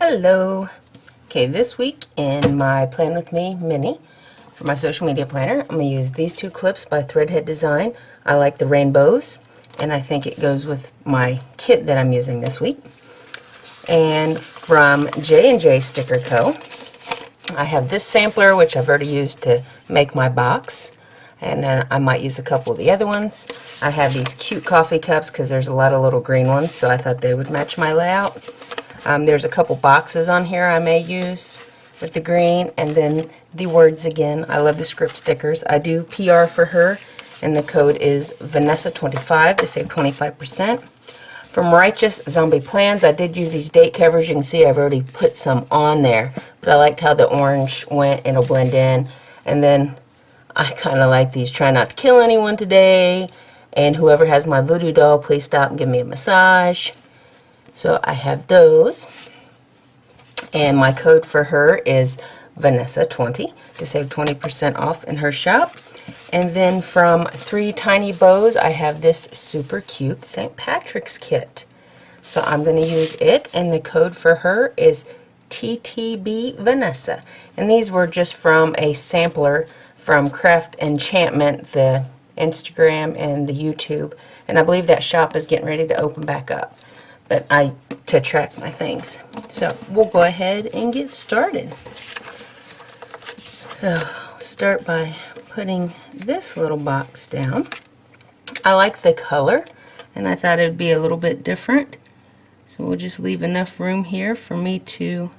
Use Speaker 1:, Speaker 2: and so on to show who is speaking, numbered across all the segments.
Speaker 1: Hello. Okay, this week in my Plan With Me mini for my social media planner, I'm going to use these two clips by Threadhead Design. I like the rainbows, and I think it goes with my kit that I'm using this week. And from J&J Sticker Co., I have this sampler, which I've already used to make my box. And then I might use a couple of the other ones. I have these cute coffee cups because there's a lot of little green ones, so I thought they would match my layout. There's a couple boxes on here I may use with the green, and then the words again. I love the script stickers. I do PR for her, and the code is Vanessa25 to save 25%. From Righteous Zombie Plans, I did use these date covers. You can see I've already put some on there, but I liked how the orange went. It'll blend in. And then I kind of like these. Try not to kill anyone today, and whoever has my voodoo doll, please stop and give me a massage. So I have those, and my code for her is Vanessa20 to save 20% off in her shop. And then from 3 Tiny Bows, I have this super cute St. Patrick's kit. So I'm going to use it, and the code for her is TTBVANNESSA. And these were just from a sampler from Craft Enchantment, the Instagram and the YouTube. And I believe that shop is getting ready to open back up. But to track my things. So we'll go ahead and get started. So I'll start by putting this little box down. I like the color, and I thought it would be a little bit different. So we'll just leave enough room here for me to,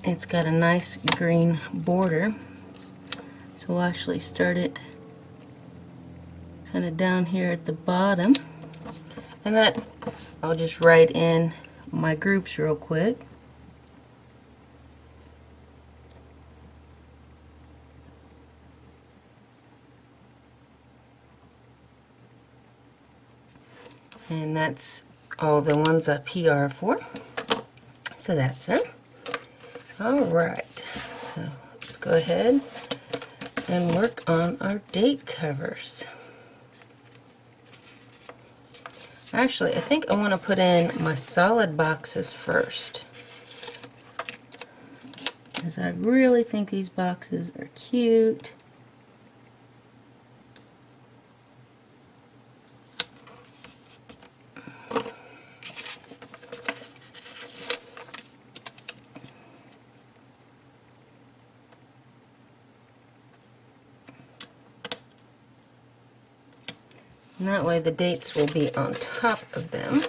Speaker 1: it's got a nice green border. So we'll actually start it kind of down here at the bottom. And that, I'll just write in my groups real quick. And that's all the ones I PR for. So that's it. Alright, so let's go ahead and work on our date covers. Actually, I think I want to put in my solid boxes first, because I really think these boxes are cute. And that way the dates will be on top of them.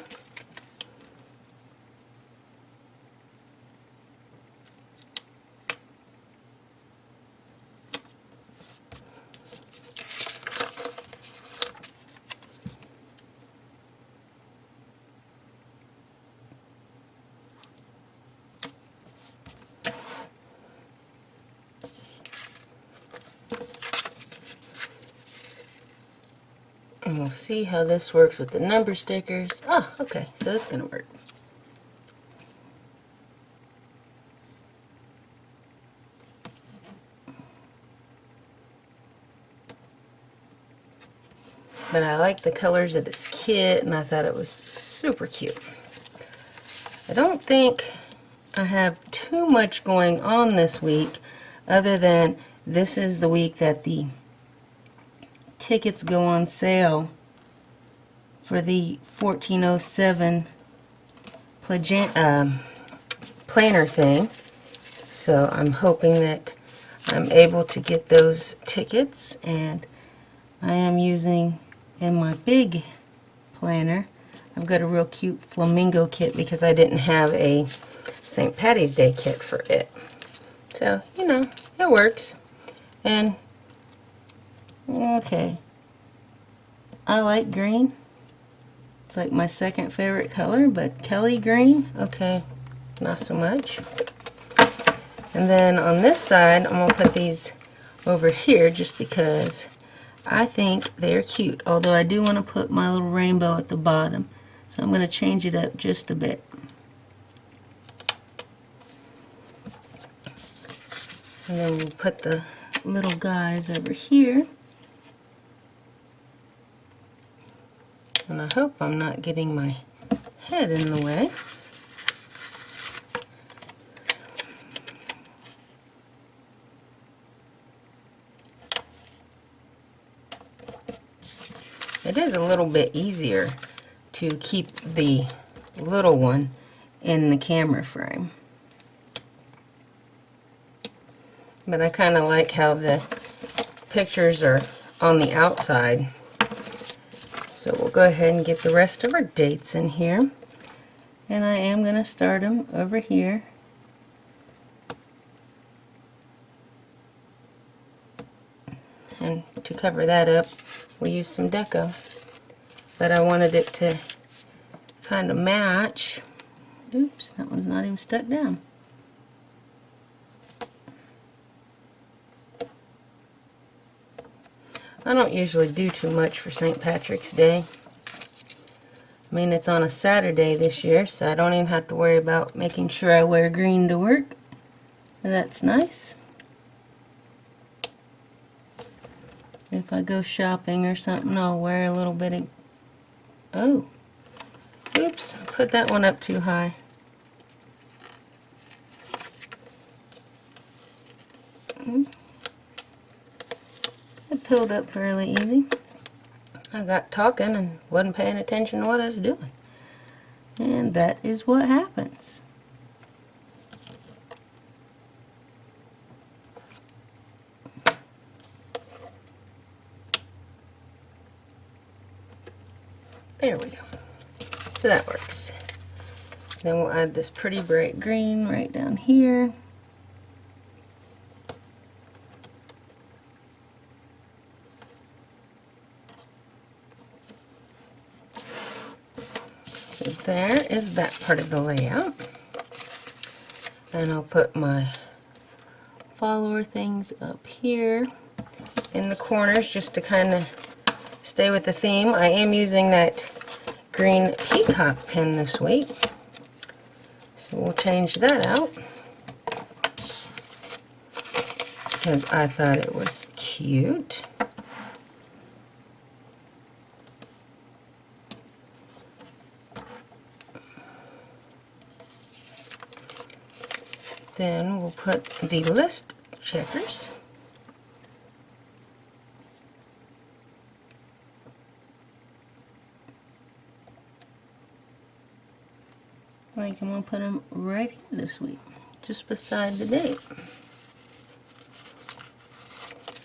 Speaker 1: And we'll see how this works with the number stickers. Oh, okay, so it's going to work. But I like the colors of this kit, and I thought it was super cute. I don't think I have too much going on this week, other than this is the week that the tickets go on sale for the 1407 planner thing. So I'm hoping that I'm able to get those tickets, and I am using in my big planner, I've got a real cute flamingo kit because I didn't have a St. Patty's Day kit for it. So, you know, it works. And okay, I like green. It's like my second favorite color, but Kelly green, okay, not so much. And then on this side, I'm going to put these over here just because I think they're cute, although I do want to put my little rainbow at the bottom. So I'm going to change it up just a bit. And then we'll put the little guys over here. And I hope I'm not getting my head in the way. It is a little bit easier to keep the little one in the camera frame. But I kind of like how the pictures are on the outside. So we'll go ahead and get the rest of our dates in here. And I am going to start them over here. And to cover that up, we use some deco. But I wanted it to kind of match. Oops, that one's not even stuck down. I don't usually do too much for St. Patrick's Day. I mean, it's on a Saturday this year, so I don't even have to worry about making sure I wear green to work. So that's nice. If I go shopping or something, I'll wear a little bit of... Oh, oops, I put that one up too high. It peeled up fairly easy. I got talking and wasn't paying attention to what I was doing. And that is what happens. There we go. So that works. Then we'll add this pretty bright green right down here. So there is that part of the layout. And I'll put my follower things up here in the corners just to kind of stay with the theme. I am using that green peacock pen this week. So we'll change that out because I thought it was cute. Then we'll put the list checkers. I'm going to put them right here this week, just beside the date.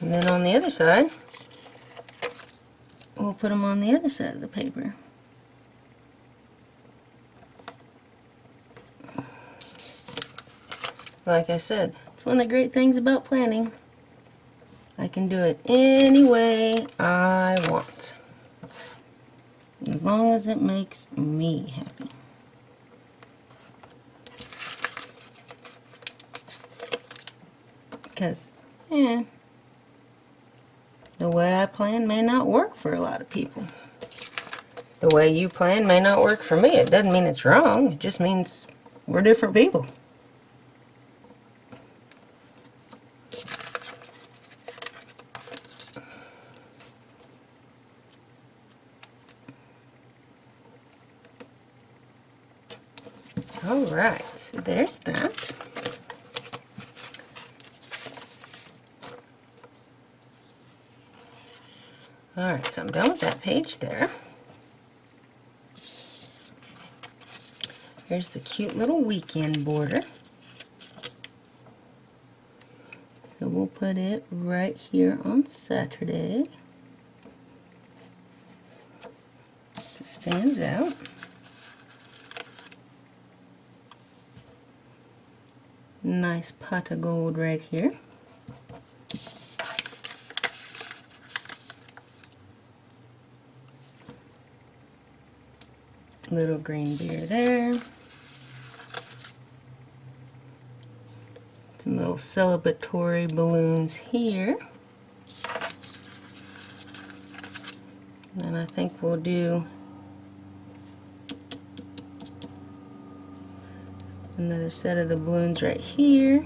Speaker 1: And then on the other side, we'll put them on the other side of the paper. Like I said, it's one of the great things about planning. I can do it any way I want, as long as it makes me happy. Because, the way I plan may not work for a lot of people. The way you plan may not work for me. It doesn't mean it's wrong. It just means we're different people. Alright, so there's that. Alright, so I'm done with that page there. Here's the cute little weekend border. So we'll put it right here on Saturday. So it stands out. Nice pot of gold right here. Little green beer there. Some little celebratory balloons here. And I think we'll do another set of the balloons right here.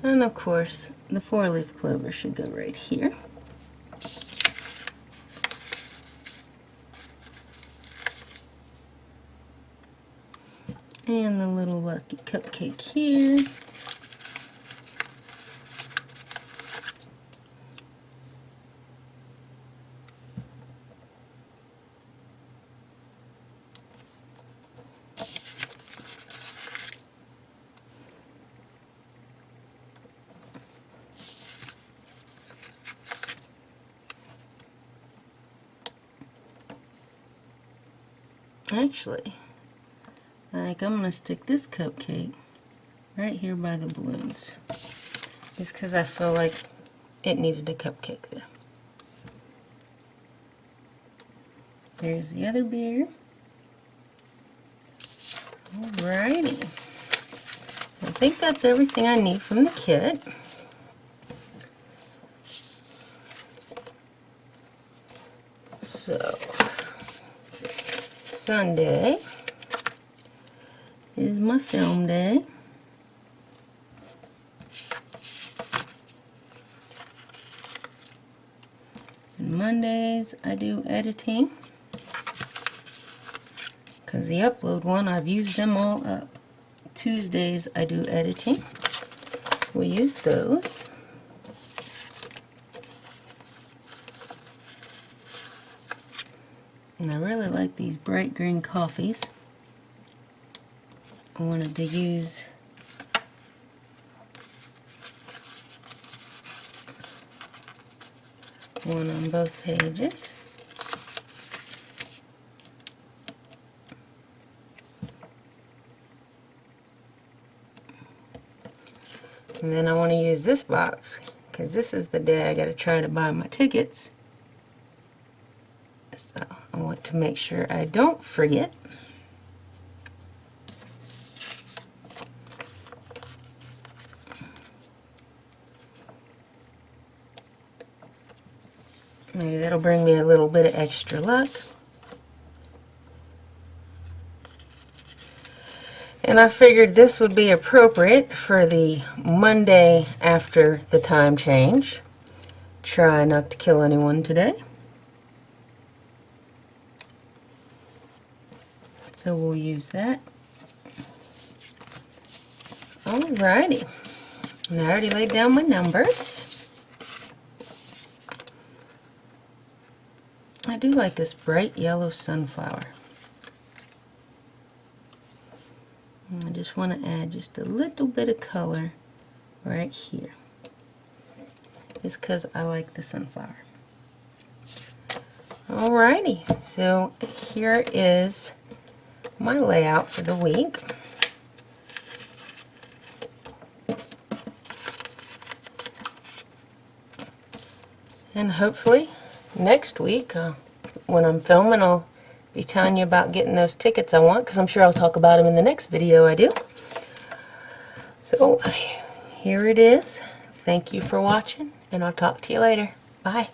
Speaker 1: And of course, the 4-leaf clover should go right here. And the little lucky cupcake here. Actually, like, I'm gonna stick this cupcake right here by the balloons, just because I feel like it needed a cupcake there. There's the other beer. Alrighty. I think that's everything I need from the kit. So, Sunday is my film day. And Mondays I do editing, because the upload one, I've used them all up. Tuesdays I do editing. We'll use those. And I really like these bright green coffees. I wanted to use one on both pages. And then I want to use this box, because this is the day I got to try to buy my tickets. So I want to make sure I don't forget. Maybe that'll bring me a little bit of extra luck. And I figured this would be appropriate for the Monday after the time change. Try not to kill anyone today. So we'll use that. Alrighty. And I already laid down my numbers. I do like this bright yellow sunflower. I just want to add just a little bit of color right here, just because I like the sunflower. Alrighty, so here is my layout for the week. And hopefully next week, when I'm filming, I'll be telling you about getting those tickets I want, because I'm sure I'll talk about them in the next video I do. So here it is. Thank you for watching, and I'll talk to you later. Bye.